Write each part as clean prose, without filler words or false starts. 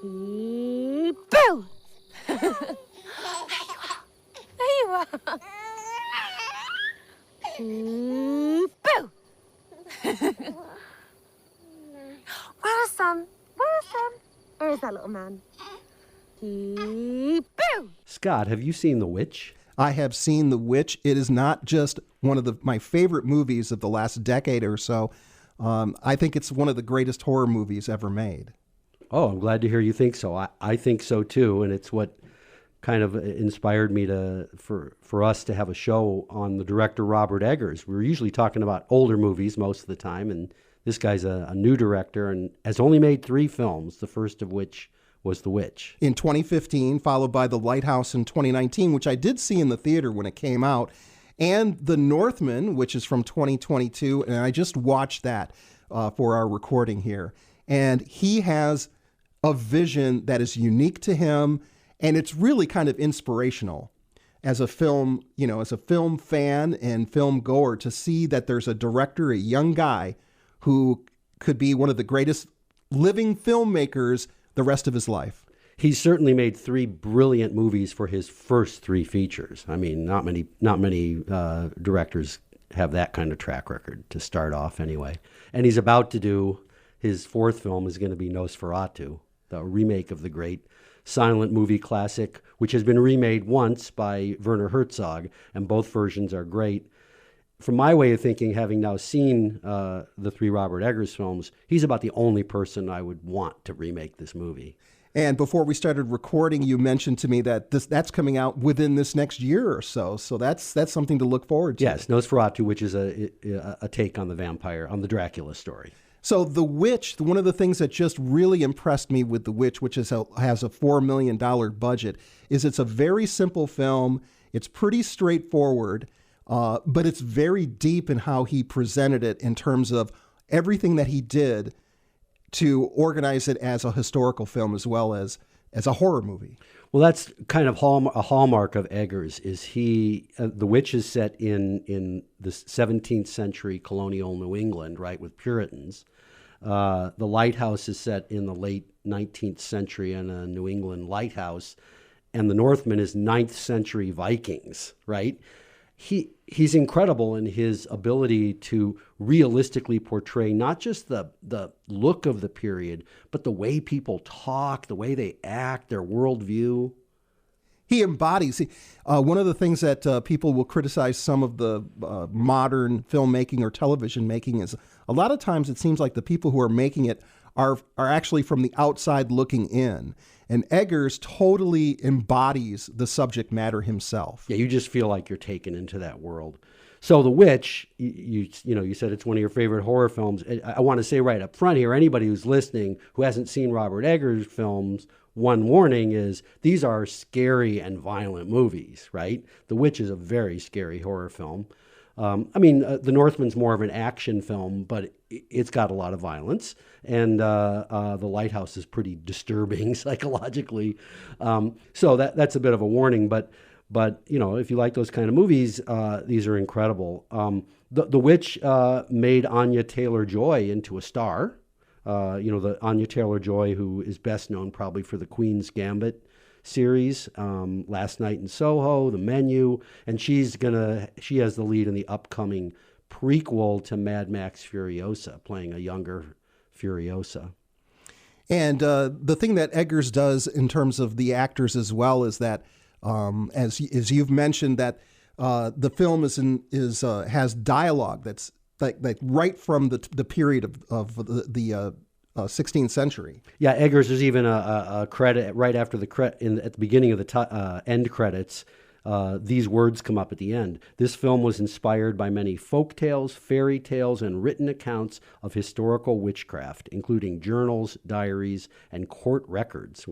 Boo! There you are. Boo! Where is Sam? Where is Sam? Where is that little man? Boo! Scott, have you seen The Witch? I have seen The Witch. It is not just one of my favorite movies of the last decade or so. I think it's one of the greatest horror movies ever made. Oh, I'm glad to hear you think so. I think so too, and it's what kind of inspired me for us to have a show on the director Robert Eggers. We're usually talking about older movies most of the time, and this guy's a new director and has only made 3 films, the first of which was The Witch. In 2015, followed by The Lighthouse in 2019, which I did see in the theater when it came out, and The Northman, which is from 2022, and I just watched that for our recording here. And he has a vision that is unique to him, and it's really kind of inspirational as a film, as a film fan and film goer, to see that there's a director, a young guy, who could be one of the greatest living filmmakers the rest of his life. He's certainly made 3 brilliant movies for his first 3 features. I mean, not many directors have that kind of track record to start off anyway. And he's about to do his 4th film is going to be Nosferatu, the remake of the great silent movie classic, which has been remade once by Werner Herzog, and both versions are great. From my way of thinking, having now seen the 3 Robert Eggers films, he's about the only person I would want to remake this movie. And before we started recording, you mentioned to me that that's coming out within this next year or so. So that's something to look forward to. Yes, Nosferatu, which is a take on the vampire, on the Dracula story. So The Witch, one of the things that just really impressed me with The Witch, which has a $4 million budget, is it's a very simple film. It's pretty straightforward, but it's very deep in how he presented it in terms of everything that he did to organize it as a historical film as well as a horror movie. Well, that's kind of a hallmark of Eggers. Is The Witch is set in the 17th century colonial New England, right, with Puritans. The Lighthouse is set in the late 19th century in a New England lighthouse, and the Northman is 9th century Vikings, right? He's incredible in his ability to realistically portray not just the look of the period, but the way people talk, the way they act, their worldview. He embodies. One of the things that people will criticize some of the modern filmmaking or television making is a lot of times it seems like the people who are making it are actually from the outside looking in. And Eggers totally embodies the subject matter himself. Yeah, you just feel like you're taken into that world. So The Witch, you said it's one of your favorite horror films. I want to say right up front here, anybody who's listening who hasn't seen Robert Eggers films, one warning is these are scary and violent movies, right? The Witch is a very scary horror film. The Northman's more of an action film, but it's got a lot of violence. And The Lighthouse is pretty disturbing psychologically. So that's a bit of a warning. But if you like those kind of movies, these are incredible. The Witch made Anya Taylor-Joy into a star. The Anya Taylor-Joy, who is best known probably for the Queen's Gambit series, Last Night in Soho, The Menu, and she has the lead in the upcoming prequel to Mad Max Furiosa, playing a younger Furiosa. And the thing that Eggers does in terms of the actors as well is that, as you've mentioned, that the film has dialogue that's like right from the period of the 16th century. Yeah, Eggers, there's even a credit right after at the beginning of the end credits. These words come up at the end. This film was inspired by many folk tales, fairy tales, and written accounts of historical witchcraft, including journals, diaries, and court records,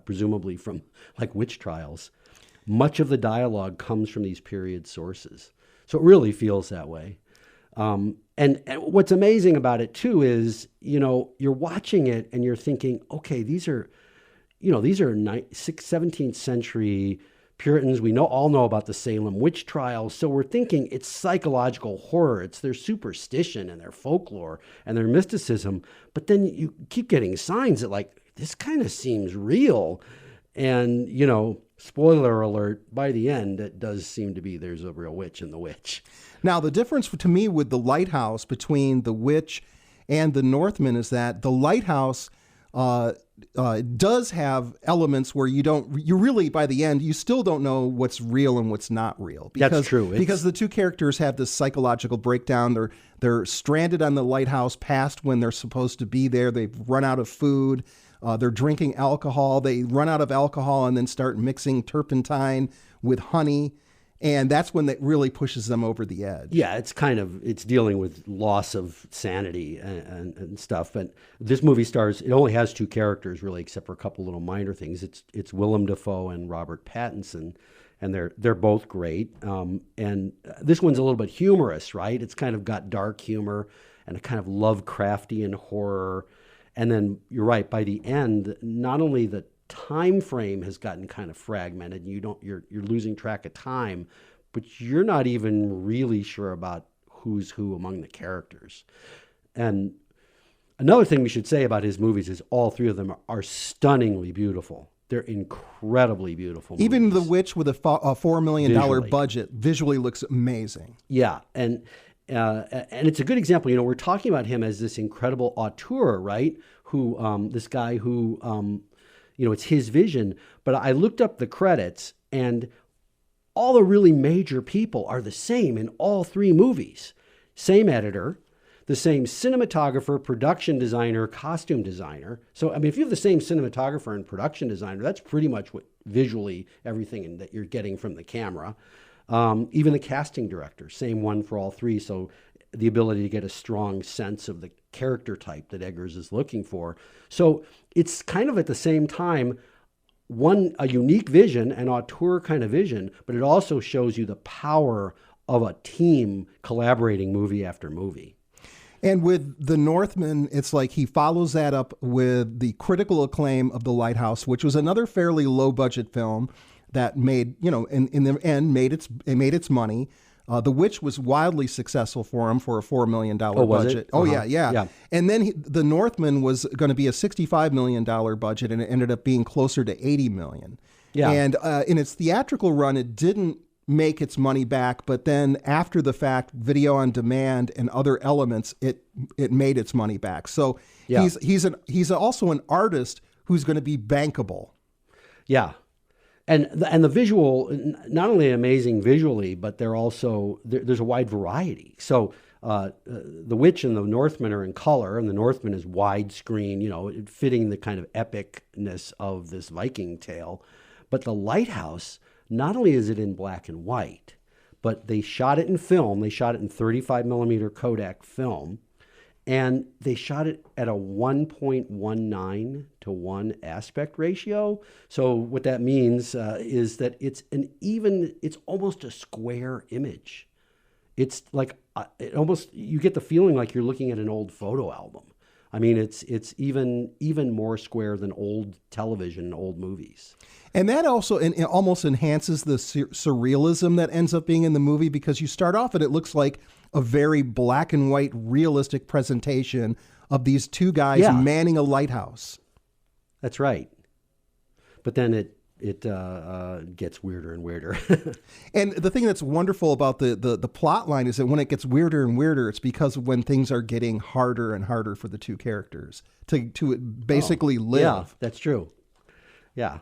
presumably from like witch trials. Much of the dialogue comes from these period sources. So it really feels that way. And what's amazing about it too is, you're watching it and you're thinking, okay, these are 17th century Puritans. We all know about the Salem witch trials. So we're thinking it's psychological horror. It's their superstition and their folklore and their mysticism. But then you keep getting signs that this kind of seems real. And, you know, spoiler alert, by the end, it does seem to be there's a real witch in the witch. Now, the difference to me with the Lighthouse between the witch and the Northman is that the Lighthouse does have elements where you really, by the end, you still don't know what's real and what's not real. That's true. Because the two characters have this psychological breakdown. They're stranded on the lighthouse past when they're supposed to be there. They've run out of food. They're drinking alcohol. They run out of alcohol and then start mixing turpentine with honey. And that's when that really pushes them over the edge. Yeah, it's dealing with loss of sanity and stuff. But this movie it only has two characters really, except for a couple little minor things. It's Willem Dafoe and Robert Pattinson, and they're both great. And this one's a little bit humorous, right? It's kind of got dark humor and a kind of Lovecraftian horror. And then you're right, by the end, not only the time frame has gotten kind of fragmented, and you're losing track of time, but you're not even really sure about who's who among the characters. And another thing we should say about his movies is all three of them are stunningly beautiful. They're incredibly beautiful movies. Even The Witch with a $4 million Visually. budget visually looks amazing. Yeah, and it's a good example. You know, we're talking about him as this incredible auteur, right? This guy who you know, it's his vision. But I looked up the credits, and all the really major people are the same in all three movies. Same editor, the same cinematographer, production designer, costume designer. So, I mean, if you have the same cinematographer and production designer, that's pretty much what visually everything that you're getting from the camera. Even the casting director, same one for all three. So the ability to get a strong sense of the character type that Eggers is looking for. So it's kind of at the same time, a unique vision, an auteur kind of vision, but it also shows you the power of a team collaborating movie after movie. And with The Northman, it's like he follows that up with the critical acclaim of The Lighthouse, which was another fairly low budget film that made, you know, in the end made its money. The Witch was wildly successful for him for a $4 million budget. Uh-huh. Yeah. And then The Northman was going to be a $65 million budget, and it ended up being closer to $80 million. Yeah. And in its theatrical run, it didn't make its money back, but then after the fact, video on demand and other elements, it made its money back. So Yeah. he's also an artist who's going to be bankable. Yeah. And the visual, not only amazing visually, but they're also, there's a wide variety. So The Witch and The Northman are in color, and The Northman is widescreen, you know, fitting the kind of epicness of this Viking tale. But The Lighthouse, not only is it in black and white, but they shot it in film. They shot it in 35 millimeter Kodak film. And they shot it at a 1.19 to 1 aspect ratio. So what that means is that it's almost a square image. It's like, you get the feeling like you're looking at an old photo album. I mean, it's even more square than old television, old movies. And that also almost enhances the surrealism that ends up being in the movie, because you start off and it looks like a very black and white realistic presentation of these two guys manning a lighthouse. That's right. But then it gets weirder and weirder. And the thing that's wonderful about the plot line is that when it gets weirder and weirder, it's because of when things are getting harder and harder for the two characters to basically live. Yeah, that's true. Yeah.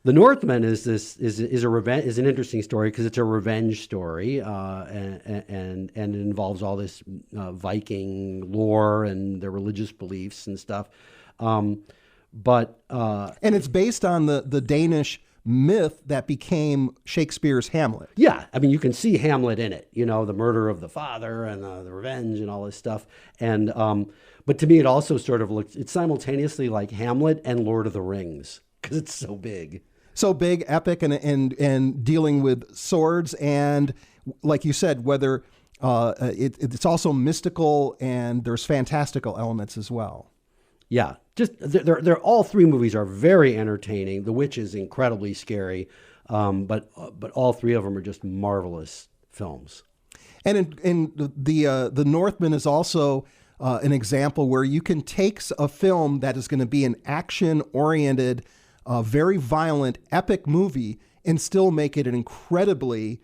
The Northman is an interesting story because it's a revenge story, and it involves all this Viking lore and their religious beliefs and stuff. And it's based on the Danish myth that became Shakespeare's Hamlet. Yeah, I mean, you can see Hamlet in it. You know, the murder of the father and the revenge and all this stuff. And but to me, it also sort of looks. It's simultaneously like Hamlet and Lord of the Rings because it's so big. So big, epic, and dealing with swords, and like you said, whether it's also mystical, and there's fantastical elements as well. Yeah, just they're all three movies are very entertaining. The Witch is incredibly scary, but all three of them are just marvelous films. And in the Northman is also an example where you can take a film that is going to be an action-oriented, very violent, epic movie and still make it an incredibly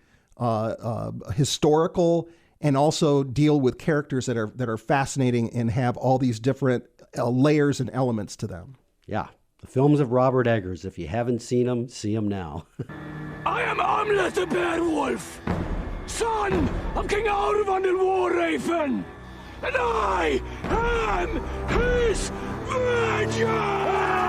historical, and also deal with characters that are fascinating and have all these different layers and elements to them. Yeah, the films of Robert Eggers. If you haven't seen them, see them now. I am Amlet the Bear Wolf, son of King Vander Warraven, and I am his vengeance!